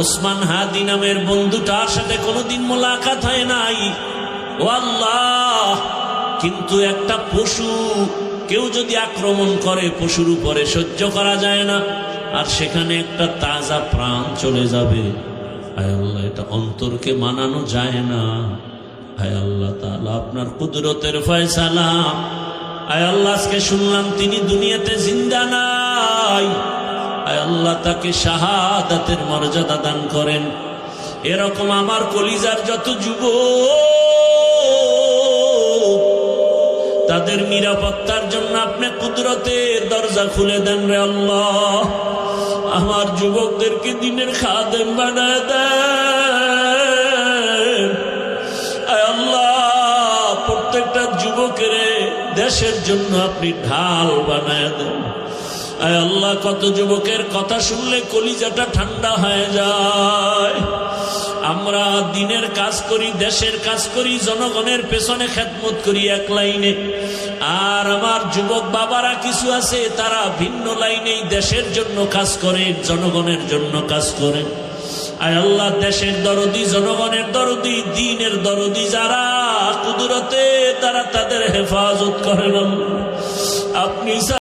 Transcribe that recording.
ওসমান হাদি নামের বন্ধুটার সাথে কোনোদিন মোলাকাত হয় নাই। ও আল্লাহ, কিন্তু একটা পশু কেউ যদি আক্রমণ করে পশুর উপরে সহ্য করা যায় না, আর সেখানে একটা তাজা প্রাণ চলে যাবে। আয় আল্লাহ, এটা অন্তরকে মানানো যায় না। আয় আল্লাহ তাআলা, আপনার কুদরতের ফয়সালা। আয় আল্লাহ, আজকে শুনলাম তিনি দুনিয়াতে জিন্দা নাই। আয় আল্লাহ, তাকে শাহাদাতের মর্যাদা দান করেন। এরকম আমার কলিজার যত যুবক, তাদের নিরাপত্তার জন্য আপনি কুদরতের দরজা খুলে দেন রে আল্লাহ। আমার যুবকদেরকে দিনের খাদেম বানায় দেন। আয় আল্লাহ, প্রত্যেকটা যুবকের দেশের জন্য আপনি ঢাল বানায় দেন। আয় আল্লাহ, কত যুবকের কথা শুনলে কলিজাটা ঠান্ডা হয়ে যায়। আমরা দিনের কাজ করি, দেশের কাজ করি, জনগণের পেছনে খেদমত করি এক লাইনে, আর আমার যুবক বাবারা কিছু আছে তারা ভিন্ন লাইনেই দেশের জন্য কাজ করে, জনগণের জন্য কাজ করে। আয় আল্লাহ, দেশের দরদি, জনগণের দরদি, দ্বীনের দরদি যারা, কুদরতে তারা তাদের হেফাজত করেন। আপনি